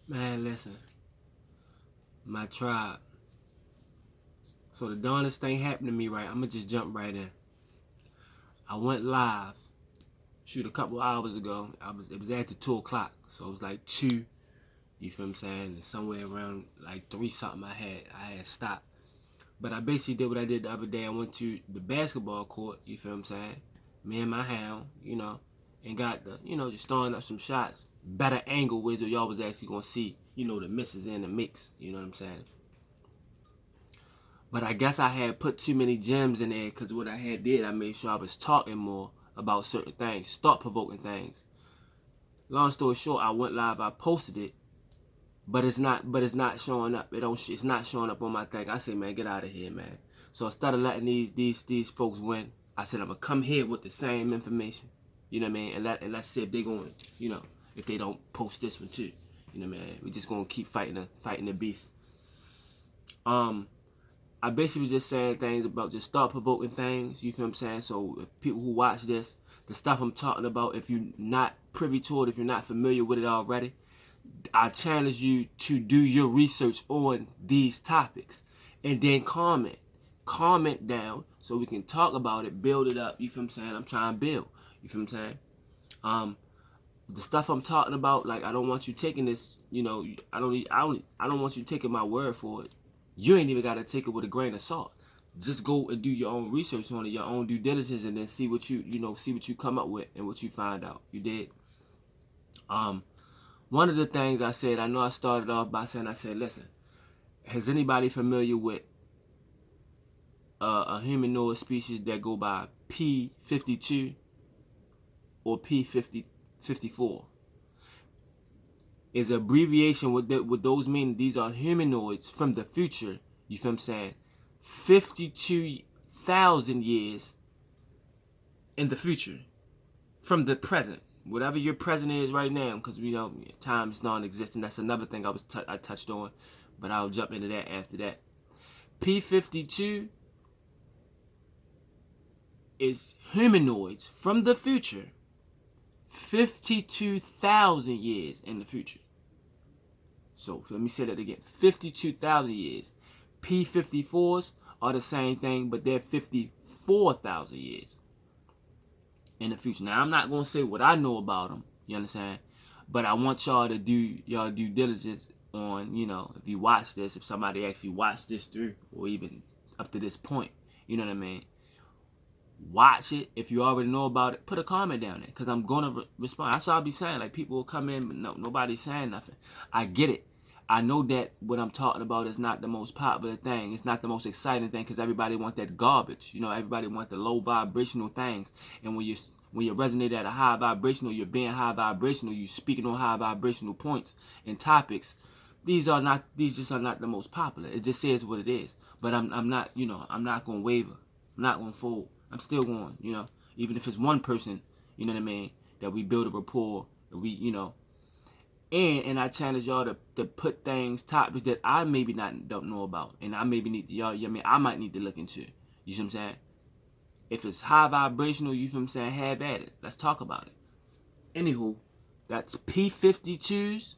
Man, listen, my tribe. So the darndest thing happened to me, right? I'm gonna just jump right in. I went live, shoot a couple hours ago. It was after 2 o'clock, so it was like two. You feel what I'm saying? And somewhere around like three something, I had stopped. But I basically did what I did the other day. I went to the basketball court. You feel what I'm saying? Me and my hound, and got the, just throwing up some shots. Better angle where y'all was actually gonna see, the misses in the mix. You know what I'm saying? But I guess I had put too many gems in there because what I had did, I made sure I was talking more about certain things, thought provoking things. Long story short, I went live, I posted it, but it's not showing up. It's not showing up on my thing. I say, man, get out of here, man. So instead of letting these folks win, I said I'm gonna come here with the same information. You know what I mean? And let's see if they going, if they don't post this one too. You know what I mean? We just gonna keep fighting the beast. Um, I basically was just saying things about just thought provoking things. You feel what I'm saying? So if people who watch this, the stuff I'm talking about, if you're not privy to it, if you're not familiar with it already, I challenge you to do your research on these topics and then comment. Comment down so we can talk about it, build it up. You feel what I'm saying? I'm trying to build. You feel what I'm saying? Um, the stuff I'm talking about, like I don't want you taking this, I don't want you taking my word for it. You ain't even gotta take it with a grain of salt. Just go and do your own research on it, your own due diligence, and then see what see what you come up with and what you find out. You did. Um, One of the things I said, I know I started off by saying, I said, listen, is anybody familiar with a humanoid species that go by P52 or P54? Is an abbreviation with those mean these are humanoids from the future. You feel what I'm saying? 52,000 years in the future from the present. Whatever your present is right now, because we know time is non-existent. That's another thing I touched on, but I'll jump into that after that. P52 is humanoids from the future, 52,000 years in the future. So let me say that again: 52,000 years. P54s are the same thing, but they're 54,000 years in the future. Now I'm not gonna say what I know about them. You understand? But I want y'all to do y'all due diligence on, if you watch this, if somebody actually watched this through, or even up to this point, you know what I mean? Watch it. If you already know about it, put a comment down there, because I'm gonna respond. That's what I'll be saying. Like, people will come in, but nobody's saying nothing. I get it. I know that what I'm talking about is not the most popular thing. It's not the most exciting thing, because everybody want that garbage. Everybody want the low vibrational things. And when you resonate at a high vibrational, you're being high vibrational. You speaking on high vibrational points and topics. These just are not the most popular. It just says what it is. But I'm not I'm not gonna waver. I'm not gonna fold. I'm still going. Even if it's one person, you know what I mean, that we build a rapport. That we and I challenge y'all to put topics that I maybe don't know about, and I maybe need to, I might need to look into. You see what I'm saying? If it's high vibrational, you feel what I'm saying, have at it. Let's talk about it. Anywho, that's P52s.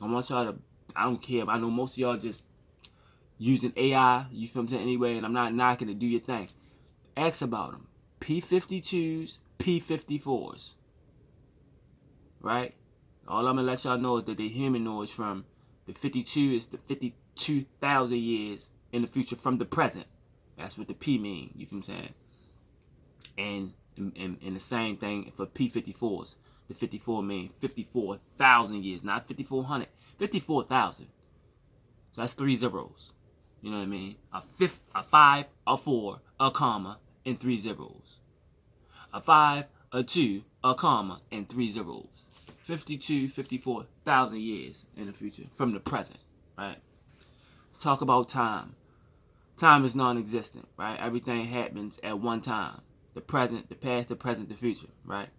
I want y'all to, I don't care. I know most of y'all just using AI, you feel what I'm saying, anyway, and I'm not knocking it. Do your thing. Ask about them. P52s, P54s. Right? All I'm going to let y'all know is that they're humanoids from the 52 is the 52,000 years in the future from the present. That's what the P mean. You feel what I'm saying? And the same thing for P54s. The 54 mean 54,000 years, not 5,400. 54,000. So that's 3 zeros. You know what I mean? A 5, a 4, a comma, and 3 zeros. A 5, a 2, a comma, and 3 zeros. 54,000 years in the future from the present, right? Let's talk about time. Time is non-existent, right? Everything happens at one time. The present, the past, the present, the future, right?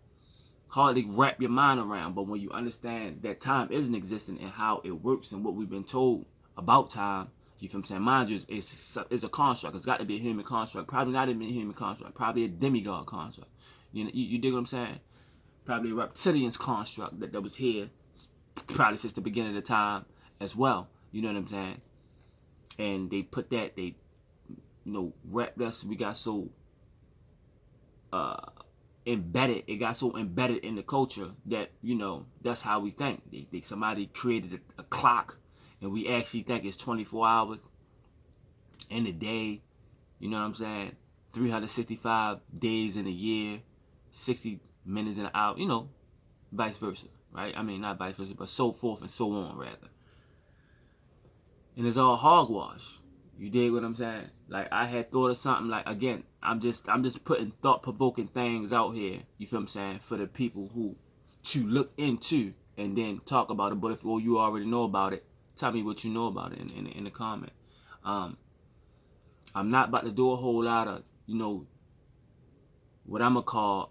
Hardly wrap your mind around, but when you understand that time isn't existent and how it works and what we've been told about time, you feel what I'm saying? Mind you, it's a construct. It's got to be a human construct. Probably not even a human construct. Probably a demigod construct. You dig what I'm saying? Probably a reptilian's construct that was here probably since the beginning of the time as well. You know what I'm saying? And they put that, they, wrapped us. We got so embedded. It got so embedded in the culture that, that's how we think. Somebody created a clock, and we actually think it's 24 hours in a day. You know what I'm saying? 365 days in a year, 60 minutes in an hour. Vice versa, right? I mean, not vice versa, but so forth and so on, rather. And it's all hogwash. You dig what I'm saying? Like, I had thought of something, like, again, I'm just putting thought-provoking things out here, you feel what I'm saying, for the people who to look into and then talk about it. But if you already know about it, tell me what you know about it in the comment. I'm not about to do a whole lot of, what I'm going to call,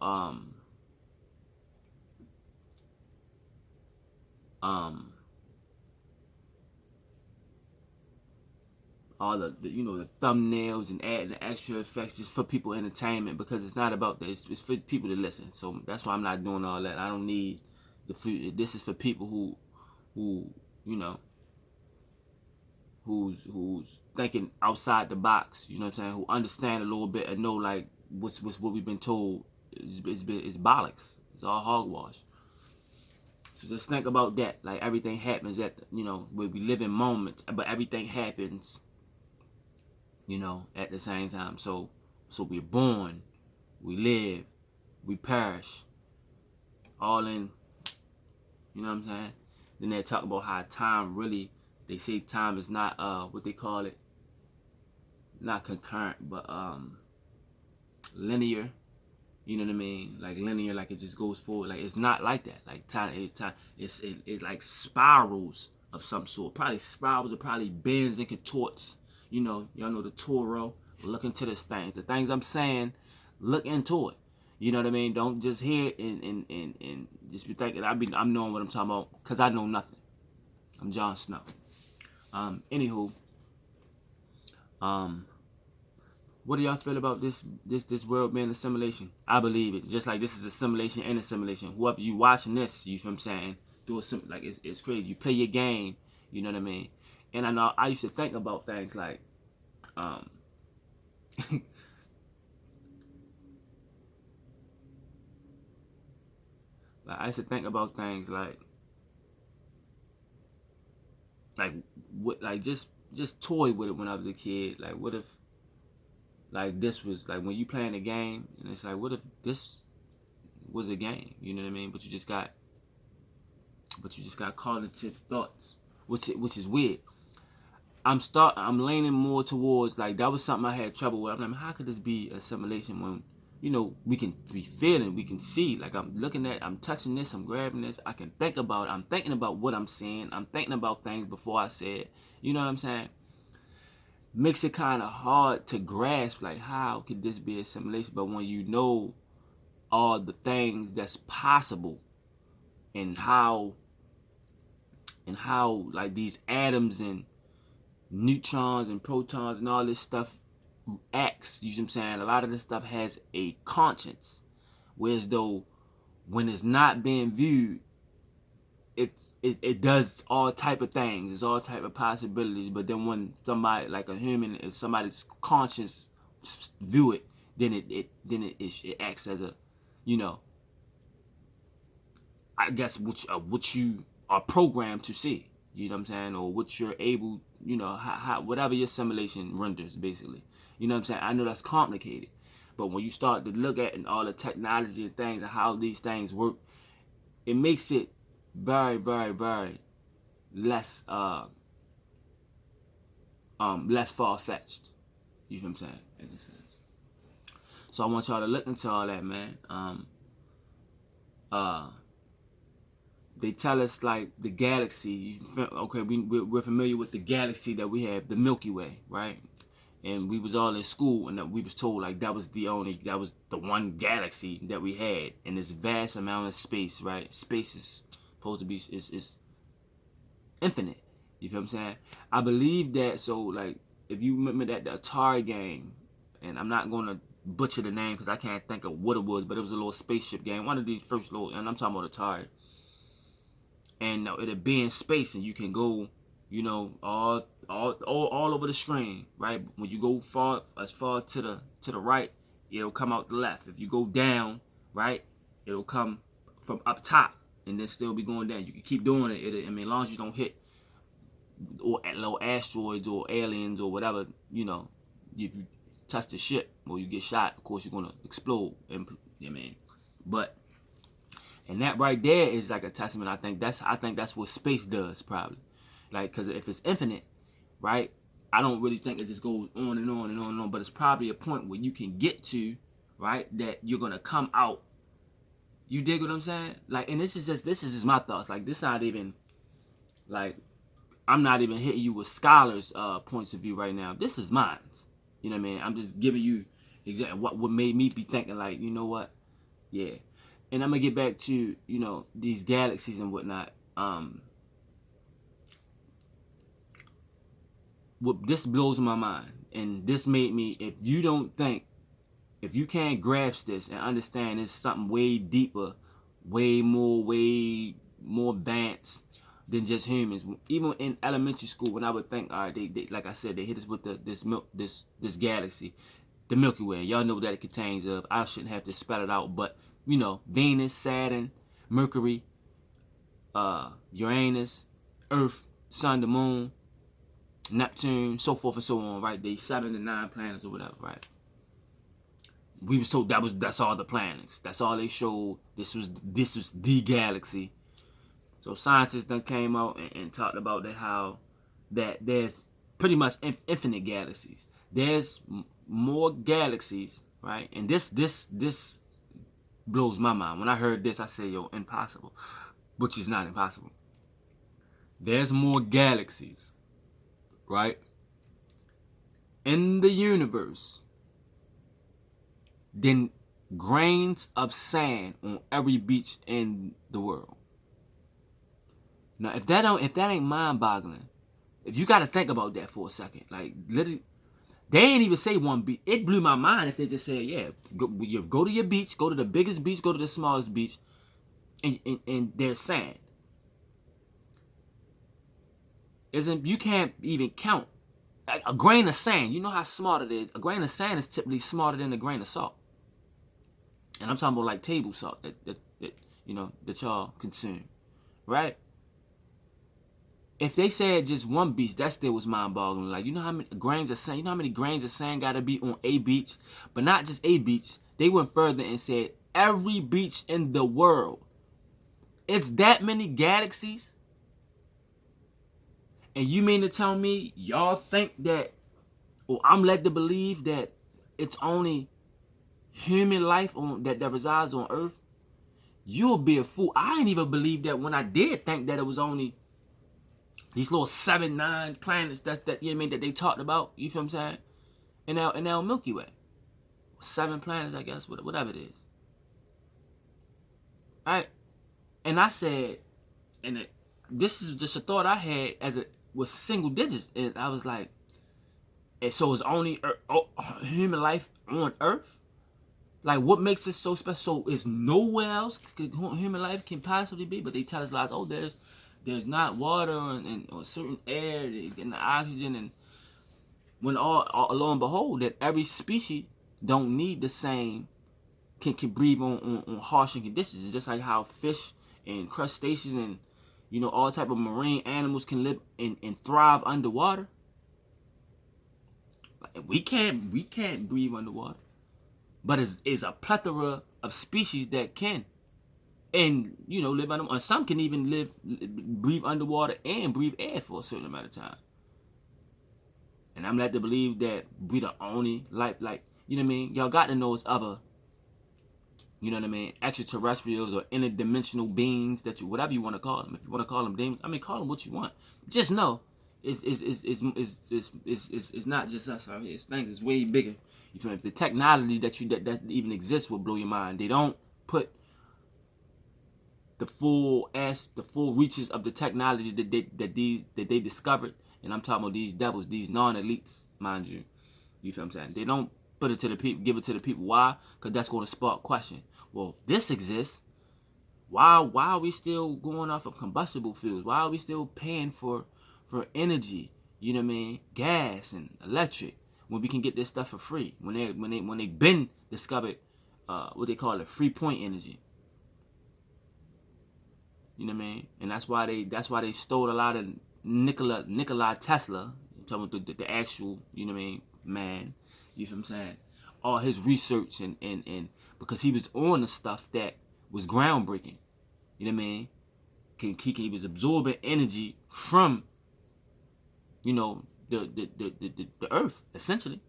all the thumbnails and adding the extra effects just for people entertainment, because it's not about that. It's for people to listen. So that's why I'm not doing all that. I don't need the food. This is for people who who's thinking outside the box. You know what I'm saying? Who understand a little bit and know, like, what we've been told is bollocks. It's all hogwash. So just think about that. Like, everything happens at where we live in moments, but everything happens at the same time. So we're born, we live, we perish, all in, you know what I'm saying? Then they talk about how time really, they say time is not, what they call it, not concurrent, but linear. You know what I mean? Like linear, like it just goes forward. Like, it's not like that. Like time, it like spirals of some sort. Probably spirals, or probably bends and contorts. Y'all know the Toro. Look into this thing. The things I'm saying, look into it. You know what I mean? Don't just hear it and just be thinking I'm knowing what I'm talking about, because I know nothing. I'm Jon Snow. Anywho, what do y'all feel about this world being a simulation? I believe it. Just like this is a simulation and a simulation. Whoever you watching this, you feel what I'm saying? Like, it's crazy. You play your game, you know what I mean? And I know I used to think about things like, I used to think about things like what, like just toy with it when I was a kid. Like, what if, like, this was like when you playing a game, and it's like, what if this was a game? You know what I mean? But you just got cognitive thoughts, which is weird. I'm leaning more towards, like, that was something I had trouble with. I'm like, how could this be a simulation when, we can be feeling, we can see, like, I'm touching this, I'm grabbing this, I can think about it, I'm thinking about what I'm seeing, I'm thinking about things before I say it. You know what I'm saying? Makes it kind of hard to grasp, like, how could this be a simulation? But when you know all the things that's possible, and how like these atoms and neutrons and protons and all this stuff acts, you know what I'm saying? A lot of this stuff has a conscience, whereas though when it's not being viewed, it does all type of things. It's all type of possibilities. But then when somebody, like a human, if somebody's conscience view it, then it acts as a, I guess what you are programmed to see. You know what I'm saying? Or what you're able, how whatever your simulation renders, basically. You know what I'm saying? I know that's complicated, but when you start to look at and all the technology and things and how these things work, it makes it very, very, very less less far-fetched. You know what I'm saying? In a sense. So I want y'all to look into all that, man. They tell us, like, the galaxy. Okay, we're familiar with the galaxy that we have, the Milky Way, right? And we was all in school, and we was told, like, that was the one galaxy that we had in this vast amount of space, right? Space is supposed to be is infinite. You feel what I'm saying? I believe that. So, like, if you remember that the Atari game, and I'm not gonna butcher the name because I can't think of what it was, but it was a little spaceship game, one of these first little, and I'm talking about Atari. and it'll be in space, and you can go, all over the screen, right? When you go as far to the right, it'll come out the left. If you go down, right, it'll come from up top, and then still be going down. You can keep doing it. As long as you don't hit or little asteroids or aliens or whatever, if you touch the ship or you get shot, of course you're gonna explode. But and that right there is like a testament. I think that's what space does, probably. Like, because if it's infinite, right? I don't really think it just goes on and on and on and on. But it's probably a point where you can get to, right, that you're gonna come out. You dig what I'm saying? Like, and this is just my thoughts. Like, this not even like, I'm not even hitting you with scholars' points of view right now. This is mine. You know what I mean? I'm just giving you exactly what made me be thinking, like, you know what? Yeah. And I'm going to get back to, these galaxies and whatnot. This blows my mind. And this made me, if you can't grasp this and understand it's something way deeper, way more advanced than just humans. Even in elementary school, when I would think, all right, they like I said, they hit us with this galaxy, the Milky Way. Y'all know that it contains of. I shouldn't have to spell it out, but Venus, Saturn, Mercury, Uranus, Earth, Sun, the Moon, Neptune, so forth and so on. Right? They 7 to 9 planets or whatever. Right? We was told that's all the planets. That's all they showed. This was the galaxy. So scientists then came out and talked about how that there's pretty much infinite galaxies. There's more galaxies, right? And this blows my mind. When I heard this, I said, yo, impossible. Which is not impossible. There's more galaxies, right, in the universe than grains of sand on every beach in the world. Now, if that ain't mind-boggling, if you got to think about that for a second, like, literally, they ain't even say one beach. It blew my mind if they just said, yeah, go to your beach, go to the biggest beach, go to the smallest beach, and there's sand. You can't even count a grain of sand. You know how smart it is. A grain of sand is typically smarter than a grain of salt. And I'm talking about like table salt that y'all consume, right? If they said just one beach, that still was mind-boggling. Like, you know how many grains of sand gotta be on a beach? But not just a beach. They went further and said every beach in the world. It's that many galaxies? And you mean to tell me y'all think that, or I'm led to believe that it's only human life that resides on Earth? You'll be a fool. I ain't even believe that when I did think that it was only these little 7, 9 planets that they talked about. You feel what I'm saying? In our Milky Way. 7 planets, I guess, whatever it is. Alright? And I said, this is just a thought I had as it was single digits. And I was like, and so it's only human life on Earth? Like, what makes it so special? So it's nowhere else human life can possibly be, but they tell us lies. Oh, there's not water or certain air and the oxygen, and when all lo and behold, that every species don't need the same, can breathe on harsh conditions. It's just like how fish and crustaceans and all type of marine animals can live and thrive underwater. Like, we can't breathe underwater, but it's a plethora of species that can. And, live underwater. And some can even breathe underwater and breathe air for a certain amount of time. And I'm led to believe that we the only life, like, you know what I mean? Y'all got to know it's other, extraterrestrials or interdimensional beings whatever you want to call them. If you want to call them demons, call them what you want. Just know, it's not just us out here. It's way bigger. You feel me? The technology that even exists will blow your mind. They don't put the full reaches of the technology that they discovered, and I'm talking about these devils, these non-elites, mind you. You feel what I'm saying? They don't put it to the people, give it to the people. Why? Because that's going to spark question. Well, if this exists, Why are we still going off of combustible fuels? Why are we still paying for energy? You know what I mean? Gas and electric when we can get this stuff for free. When they been discovered what they call it, free point energy. You know what I mean? And that's why they stole a lot of Nikola Tesla. I'm talking about the actual, you know what I mean, man. You feel what I'm saying? All his research and because he was on the stuff that was groundbreaking. You know what I mean? He was absorbing energy from, you know, the earth, essentially.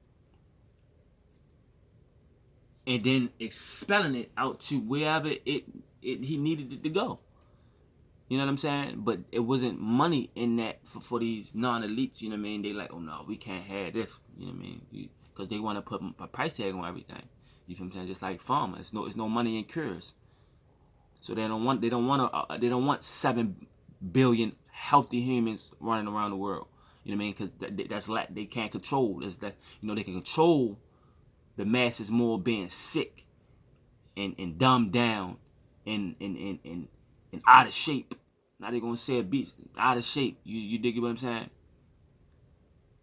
And then expelling it out to wherever he needed it to go. You know what I'm saying? But it wasn't money in that for these non-elites. You know what I mean? They like, oh no, we can't have this. You know what I mean? Because they want to put a price tag on everything. You feel what I'm saying? Just like farmers, it's no money in cures. So they don't want 7 billion healthy humans running around the world. You know what I mean? Because they can't control. They can control the masses more being sick and dumbed down and out of shape. Now they're gonna say a beast out of shape. You dig what I'm saying?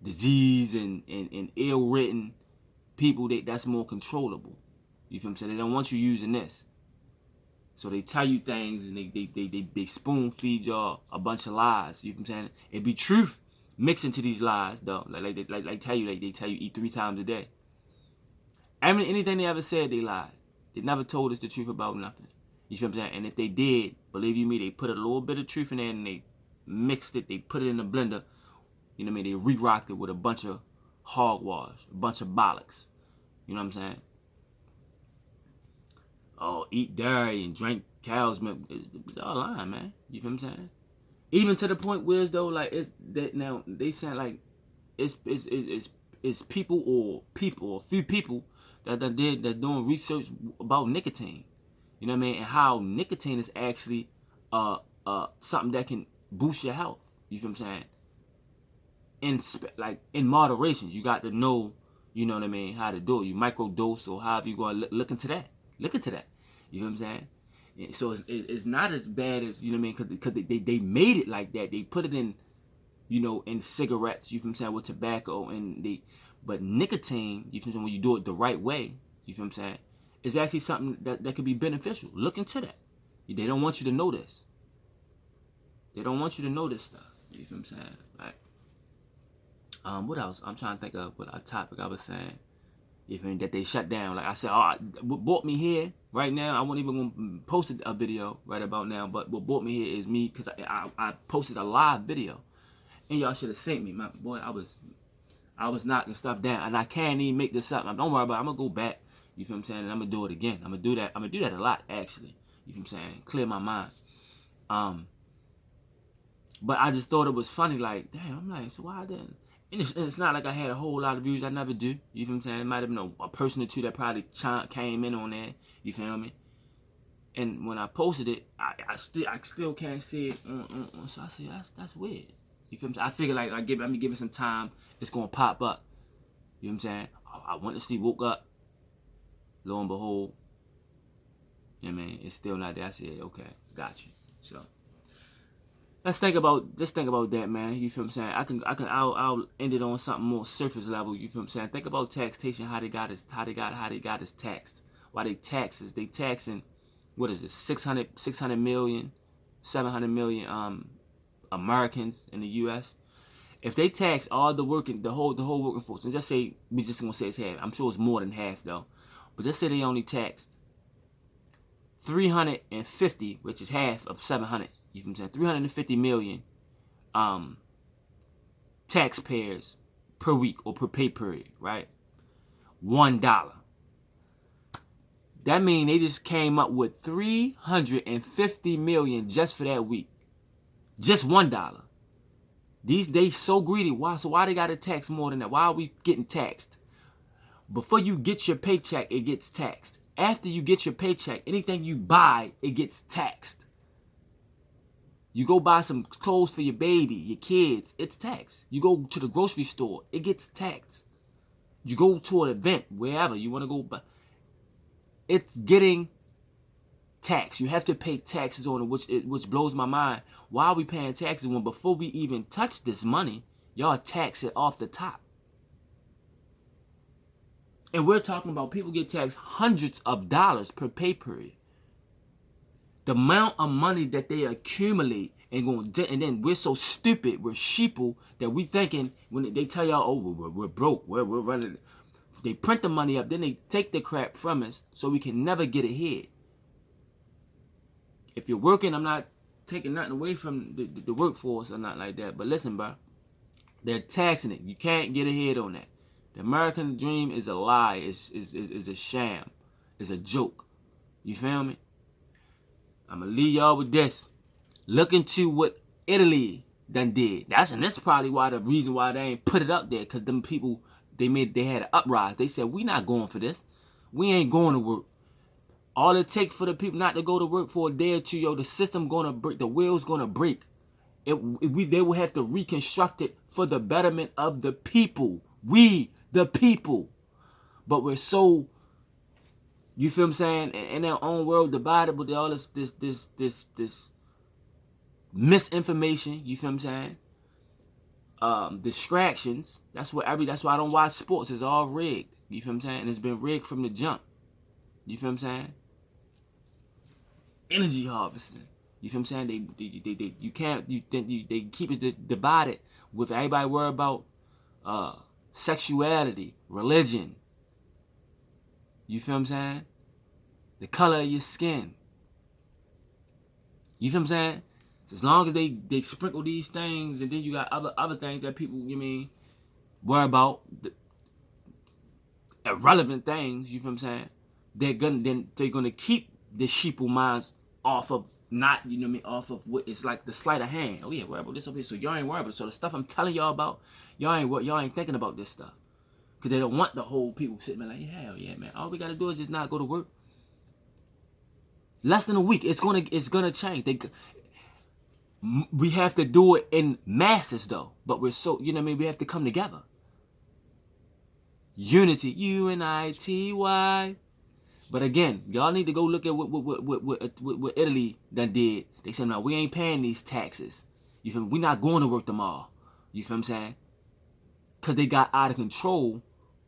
Disease and ill-written people, that's more controllable. You feel what I'm saying? They don't want you using this. So they tell you things and they spoon feed y'all a bunch of lies. You know what I'm saying? It be truth mixed into these lies though. Like they tell you eat 3 times a day. Anything they ever said, they lied. They never told us the truth about nothing. You feel what I'm saying? And if they did, believe you me, they put a little bit of truth in there and they mixed it. They put it in the blender. You know what I mean? They re-rocked it with a bunch of hogwash, a bunch of bollocks. You know what I'm saying? Oh, eat dairy and drink cow's milk. It's all lying, man. You feel what I'm saying? Even to the point where it's though, like, it's that now they saying like it's people or a few people that doing research about nicotine. You know what I mean? And how nicotine is actually something that can boost your health. You feel what I'm saying? In moderation, you got to know, you know what I mean, how to do it. You microdose or however you going to look into that. Look into that. You know what I'm saying? And so it's not as bad as, you know what I mean, because they made it like that. They put it in, you know, in cigarettes, you know what I'm saying, with tobacco. But nicotine, you feel what I'm saying, when you do it the right way, you feel what I'm saying, is actually something that could be beneficial. Look into that. They don't want you to know this. They don't want you to know this stuff. You feel what I'm saying? Like, what else? I'm trying to think of what a topic I was saying. You feel me? That they shut down. Like I said, what brought me here right now, I wasn't even going to post a video right about now, but what brought me here is me, because I posted a live video. And y'all should have seen me. My boy, I was knocking stuff down. And I can't even make this up. Don't worry about it. I'm going to go back. You feel what I'm saying? And I'm going to do it again. I'm going to do that. I'm going to do that a lot, actually. You feel what I'm saying? Clear my mind. But I just thought it was funny. Like, damn, I'm like, so why didn't... And it's not like I had a whole lot of views. I never do. You feel what I'm saying? It might have been a person or two that probably came in on there. You feel me? And when I posted it, I still can't see it. So I said, that's weird. You feel what I'm saying? I figured like let me give it some time. It's gonna pop up. You know what I'm saying? I went to sleep, woke up. Lo and behold, you know what I mean? It's still not there. I said, okay, got you. So just think about that, man. You feel what I'm saying? I'll end it on something more surface level. You feel what I'm saying? Think about taxation, how they got us taxed. Why they taxing, what is it, 600 million, 700 million Americans in the US. If they tax all the whole working force, and just say we just gonna say it's half. I'm sure it's more than half though. But just say they only taxed 350, which is half of 700. You feel what I'm saying? 350 million taxpayers per week or per pay period, right? $1. That means they just came up with 350 million just for that week. Just $1. They so greedy. Why? So why they gotta tax more than that? Why are we getting taxed? Before you get your paycheck, it gets taxed. After you get your paycheck, anything you buy, it gets taxed. You go buy some clothes for your baby, your kids, it's taxed. You go to the grocery store, it gets taxed. You go to an event, wherever you want to go, it's getting tax. You have to pay taxes on it, which blows my mind. Why are we paying taxes when before we even touch this money, y'all tax it off the top? And we're talking about people get taxed hundreds of dollars per pay period. The amount of money that they accumulate and then we're so stupid, we're sheeple that we thinking when they tell y'all, oh, we're broke, we're running. They print the money up, then they take the crap from us so we can never get ahead. If you're working, I'm not taking nothing away from the workforce or nothing like that. But listen, bro, they're taxing it. You can't get ahead on that. The American dream is a lie. Is a sham. It's a joke. You feel me? I'm gonna leave y'all with this. Look into what Italy done did. That's probably why the reason why they ain't put it up there, because them people they had an uprise. They said we not going for this. We ain't going to work. All it takes for the people not to go to work for a day or two, yo, the system gonna break. The wheel's gonna break. They will have to reconstruct it for the betterment of the people. We, the people. But we're so, you feel what I'm saying, in our own world divided with all this misinformation, you feel what I'm saying? Distractions. That's why I don't watch sports. It's all rigged. You feel what I'm saying? And it's been rigged from the jump. You feel what I'm saying? Energy harvesting. You feel what I'm saying? They keep it divided with everybody worry about sexuality, religion. You feel what I'm saying? The color of your skin. You feel what I'm saying? So as long as they sprinkle these things, and then you got other things that people, worry about, the irrelevant things. You feel what I'm saying? They're gonna keep the sheeple minds off of not, off of what it's like the sleight of hand. Oh yeah, worry about this over here. So y'all ain't worried about it. So the stuff I'm telling y'all about, y'all ain't thinking about this stuff. Cause they don't want the whole people sitting there like, hell yeah, man. All we gotta do is just not go to work. Less than a week, it's gonna change. We have to do it in masses though. But we're so, we have to come together. Unity, UNITY. But again, y'all need to go look at what Italy done did. They said, no, we ain't paying these taxes. You feel me? We're not going to work tomorrow. You feel what I'm saying? Because they got out of control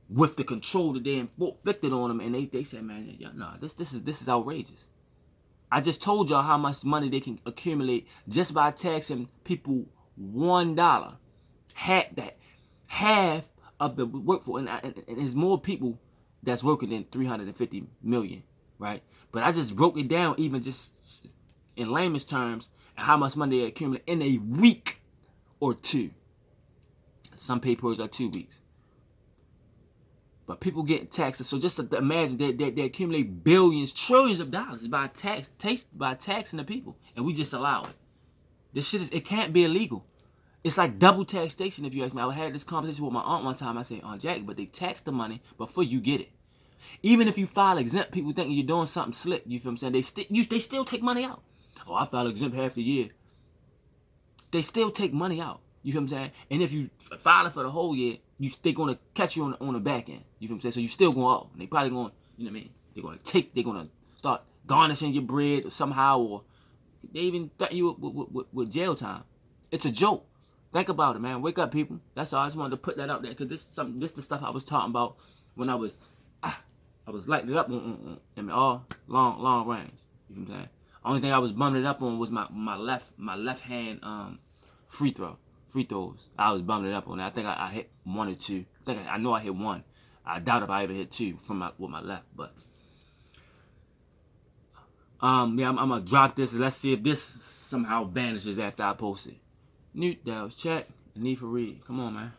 with the control that they inflicted on them. And they said, man, no, this is outrageous. I just told y'all how much money they can accumulate just by taxing people $1. Half of the workforce. And there's more people that's working than 350 million, right? But I just broke it down even just in layman's terms and how much money they accumulate in a week or two. Some papers are 2 weeks. But people get taxes. So just imagine they accumulate billions, trillions of dollars by taxing the people. And we just allow it. This shit it can't be illegal. It's like double taxation, if you ask me. I had this conversation with my aunt one time. I said, Aunt Jackie, but they tax the money before you get it. Even if you file exempt, people thinking you're doing something slick. You feel what I'm saying? They still take money out. Oh, I file exempt half the year. They still take money out. You feel what I'm saying? And if you file it for the whole year, they're going to catch you on the back end. You feel what I'm saying? So you still going off. And they probably going, they're going to start garnishing your bread somehow, or they even threaten you with jail time. It's a joke. Think about it, man. Wake up, people. That's all. I just wanted to put that out there because this the stuff I was talking about when I was lighting it up on all long range. You know what I'm saying? Only thing I was bumming it up on was my left hand free throws. I was bumming it up on that. I think I hit 1 or 2. I know I hit 1. I doubt if I ever hit 2 with my left, but I'm gonna drop this. Let's see if this somehow vanishes after I post it. Noodles, check. Need for read. Come on, man.